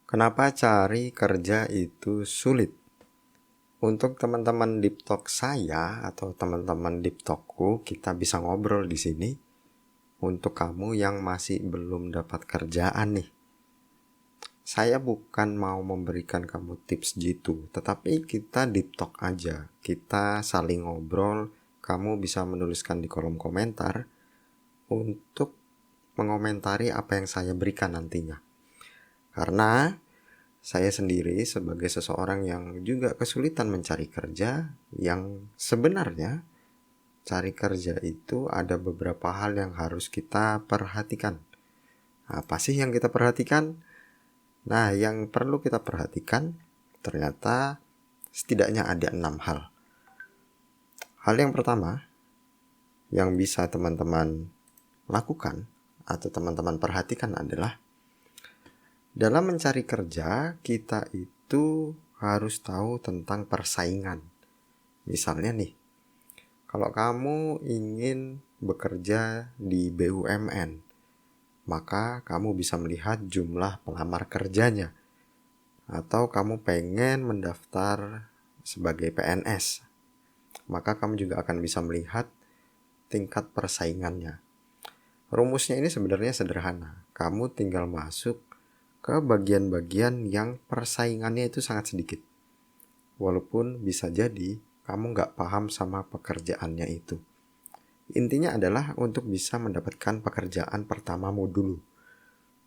Kenapa cari kerja itu sulit? Untuk teman-teman deep talk saya atau teman-teman deep talkku, kita bisa ngobrol di sini. Untuk kamu yang masih belum dapat kerjaan nih, saya bukan mau memberikan kamu tips gitu, tetapi kita deep talk aja. Kita saling ngobrol. Kamu bisa menuliskan di kolom komentar untuk mengomentari apa yang saya berikan nantinya. Karena saya sendiri sebagai seseorang yang juga kesulitan mencari kerja, yang sebenarnya cari kerja itu ada beberapa hal yang harus kita perhatikan. Apa sih yang kita perhatikan? Nah, yang perlu kita perhatikan ternyata setidaknya ada 6 hal. Hal yang pertama yang bisa teman-teman lakukan atau teman-teman perhatikan adalah dalam mencari kerja, kita itu harus tahu tentang persaingan. Misalnya nih, kalau kamu ingin bekerja di BUMN, maka kamu bisa melihat jumlah pelamar kerjanya. Atau kamu pengen mendaftar sebagai PNS, maka kamu juga akan bisa melihat tingkat persaingannya. Rumusnya ini sebenarnya sederhana. Kamu tinggal masuk ke bagian-bagian yang persaingannya itu sangat sedikit. Walaupun bisa jadi kamu nggak paham sama pekerjaannya itu. Intinya adalah untuk bisa mendapatkan pekerjaan pertamamu dulu.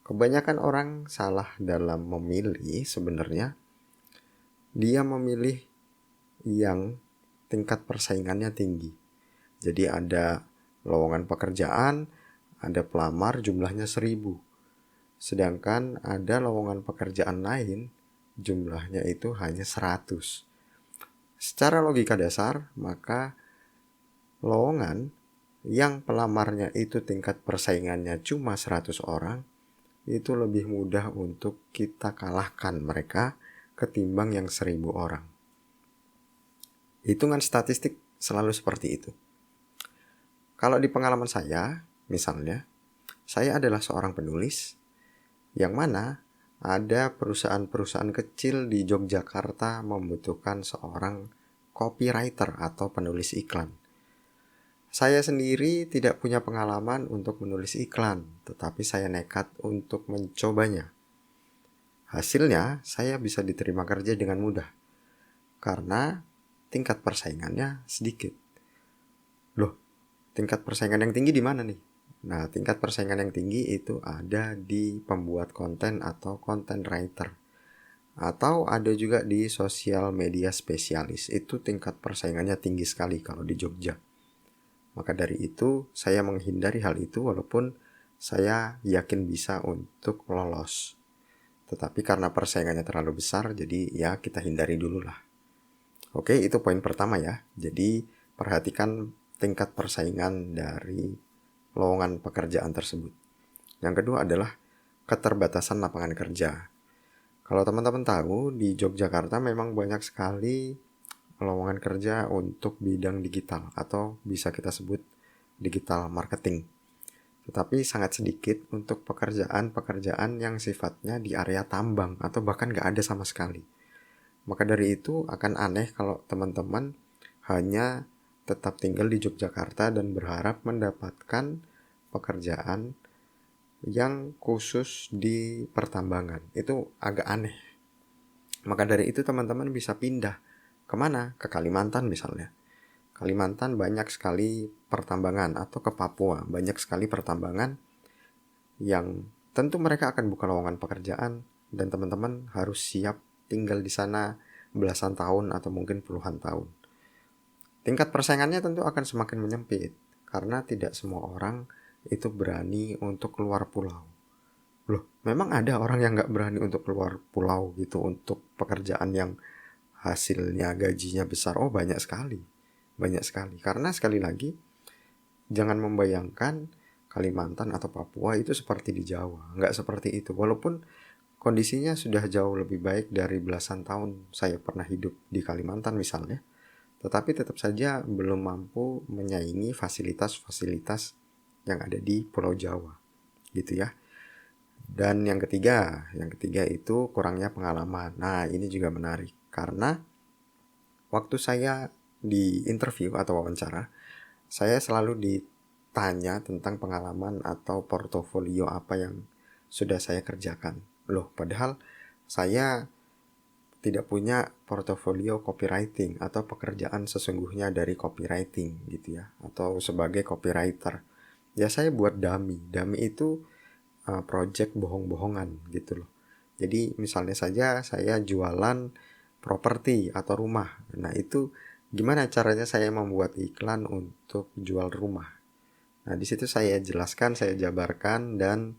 Kebanyakan orang salah dalam memilih sebenarnya. Dia memilih yang tingkat persaingannya tinggi. Jadi ada lowongan pekerjaan, ada pelamar jumlahnya 1000. Sedangkan ada lowongan pekerjaan lain, jumlahnya itu hanya 100. Secara logika dasar, maka lowongan yang pelamarnya itu tingkat persaingannya cuma 100 orang, itu lebih mudah untuk kita kalahkan mereka ketimbang yang 1000 orang. Hitungan statistik selalu seperti itu. Kalau di pengalaman saya, misalnya, saya adalah seorang penulis, yang mana ada perusahaan-perusahaan kecil di Yogyakarta membutuhkan seorang copywriter atau penulis iklan. Saya sendiri tidak punya pengalaman untuk menulis iklan, tetapi saya nekat untuk mencobanya. Hasilnya, saya bisa diterima kerja dengan mudah, karena tingkat persaingannya sedikit. Loh, tingkat persaingan yang tinggi di mana nih? Nah, tingkat persaingan yang tinggi itu ada di pembuat konten atau content writer. Atau ada juga di sosial media spesialis. Itu tingkat persaingannya tinggi sekali kalau di Jogja. Maka dari itu, saya menghindari hal itu walaupun saya yakin bisa untuk lolos. Tetapi karena persaingannya terlalu besar, jadi ya kita hindari dulu lah. Oke, itu poin pertama ya. Jadi, perhatikan tingkat persaingan dari lowongan pekerjaan tersebut. Yang kedua adalah keterbatasan lapangan kerja. Kalau teman-teman tahu, di Yogyakarta memang banyak sekali lowongan kerja untuk bidang digital atau bisa kita sebut digital marketing. Tetapi sangat sedikit untuk pekerjaan-pekerjaan yang sifatnya di area tambang atau bahkan nggak ada sama sekali. Maka dari itu akan aneh kalau teman-teman hanya tetap tinggal di Yogyakarta dan berharap mendapatkan pekerjaan yang khusus di pertambangan. Itu agak aneh. Maka dari itu teman-teman bisa pindah. Kemana? Ke Kalimantan misalnya. Kalimantan banyak sekali pertambangan, atau ke Papua banyak sekali pertambangan yang tentu mereka akan buka lowongan pekerjaan dan teman-teman harus siap tinggal di sana belasan tahun atau mungkin puluhan tahun. Tingkat persaingannya tentu akan semakin menyempit karena tidak semua orang itu berani untuk keluar pulau. Loh, memang ada orang yang gak berani untuk keluar pulau gitu untuk pekerjaan yang hasilnya gajinya besar? Oh, banyak sekali. Banyak sekali. Karena sekali lagi, jangan membayangkan Kalimantan atau Papua itu seperti di Jawa. Gak seperti itu. Walaupun kondisinya sudah jauh lebih baik dari belasan tahun saya pernah hidup di Kalimantan misalnya. Tetapi tetap saja belum mampu menyaingi fasilitas-fasilitas yang ada di Pulau Jawa. Gitu ya. Dan yang ketiga itu kurangnya pengalaman. Nah, ini juga menarik karena waktu saya di interview atau wawancara, saya selalu ditanya tentang pengalaman atau portofolio apa yang sudah saya kerjakan. Loh, padahal saya tidak punya portofolio copywriting atau pekerjaan sesungguhnya dari copywriting gitu ya, atau sebagai copywriter. Ya saya buat dummy. Dummy itu project bohong-bohongan gitu loh. Jadi misalnya saja saya jualan properti atau rumah. Nah, itu gimana caranya saya membuat iklan untuk jual rumah. Nah, di situ saya jelaskan, saya jabarkan, dan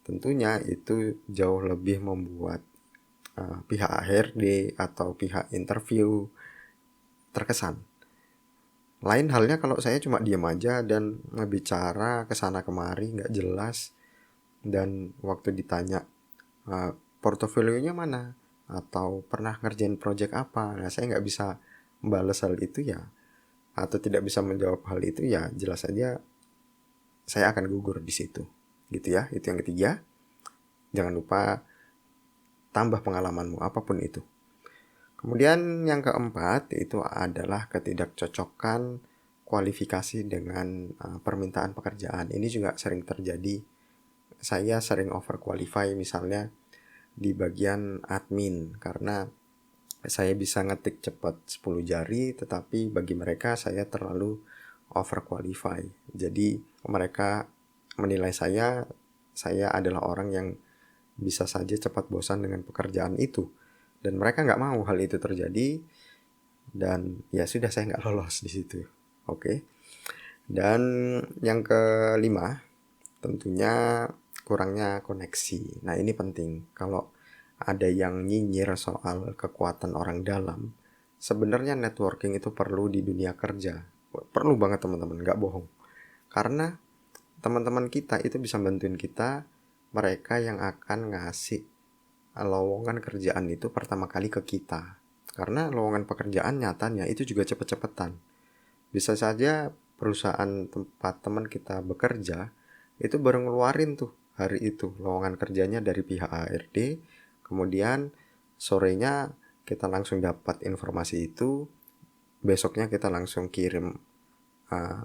tentunya itu jauh lebih membuat pihak HRD atau pihak interview terkesan. Lain halnya kalau saya cuma diam aja dan ngebicara kesana kemari nggak jelas, dan waktu ditanya portofolionya mana atau pernah ngerjain project apa, nah saya nggak bisa membalas hal itu ya, atau tidak bisa menjawab hal itu ya, jelas saja saya akan gugur di situ gitu ya. Itu yang ketiga. Jangan lupa tambah pengalamanmu apapun itu. Kemudian yang keempat itu adalah ketidakcocokan kualifikasi dengan permintaan pekerjaan. Ini juga sering terjadi. Saya sering overqualify misalnya di bagian admin karena saya bisa ngetik cepat 10 jari, tetapi bagi mereka saya terlalu overqualify. Jadi mereka menilai saya adalah orang yang bisa saja cepat bosan dengan pekerjaan itu. Dan mereka nggak mau hal itu terjadi, dan ya sudah, saya nggak lolos di situ. Oke. Dan yang kelima, tentunya kurangnya koneksi. Nah, ini penting. Kalau ada yang nyinyir soal kekuatan orang dalam, sebenarnya networking itu perlu di dunia kerja. Perlu banget teman-teman, nggak bohong. Karena teman-teman kita itu bisa bantuin kita, mereka yang akan ngasih lowongan kerjaan itu pertama kali ke kita. Karena lowongan pekerjaan nyatanya itu juga cepet-cepetan. Bisa saja perusahaan tempat teman kita bekerja itu baru ngeluarin tuh hari itu lowongan kerjanya dari pihak HRD, kemudian sorenya kita langsung dapat informasi itu, besoknya kita langsung kirim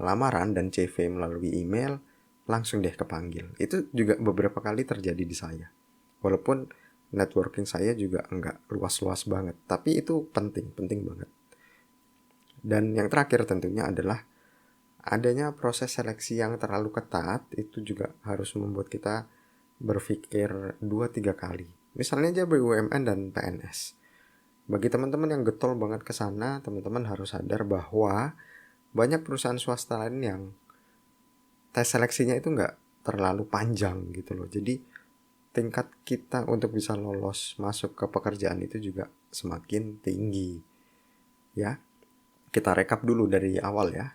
lamaran dan CV melalui email, langsung deh kepanggil. Itu juga beberapa kali terjadi di saya. Walaupun networking saya juga enggak luas-luas banget, tapi itu penting banget. Dan yang terakhir tentunya adalah adanya proses seleksi yang terlalu ketat. Itu juga harus membuat kita berpikir 2-3 kali. Misalnya aja BUMN dan PNS. Bagi teman-teman yang getol banget ke sana, teman-teman harus sadar bahwa banyak perusahaan swasta lain yang tes seleksinya itu nggak terlalu panjang gitu loh. Jadi tingkat kita untuk bisa lolos masuk ke pekerjaan itu juga semakin tinggi. Ya, kita rekap dulu dari awal ya.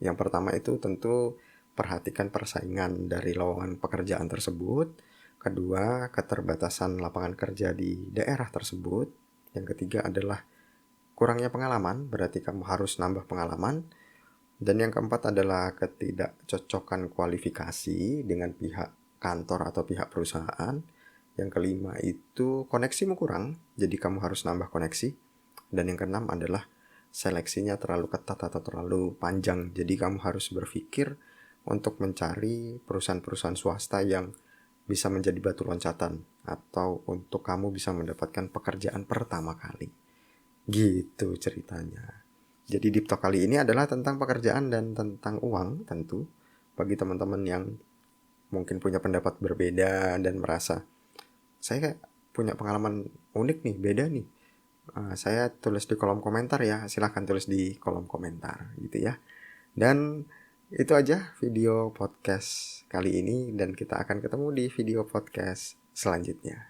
Yang pertama itu tentu perhatikan persaingan dari lowongan pekerjaan tersebut. Kedua, keterbatasan lapangan kerja di daerah tersebut. Yang ketiga adalah kurangnya pengalaman, berarti kamu harus nambah pengalaman. Dan yang keempat adalah ketidakcocokan kualifikasi dengan pihak kantor atau pihak perusahaan. Yang kelima itu koneksimu kurang, jadi kamu harus nambah koneksi. Dan yang keenam adalah seleksinya terlalu ketat atau terlalu panjang, jadi kamu harus berpikir untuk mencari perusahaan-perusahaan swasta yang bisa menjadi batu loncatan atau untuk kamu bisa mendapatkan pekerjaan pertama kali. Gitu ceritanya. Jadi Deep Talk kali ini adalah tentang pekerjaan dan tentang uang tentu. Bagi teman-teman yang mungkin punya pendapat berbeda dan merasa saya punya pengalaman unik nih, beda nih, saya tulis di kolom komentar ya. Silahkan tulis di kolom komentar gitu ya. Dan itu aja video podcast kali ini, dan kita akan ketemu di video podcast selanjutnya.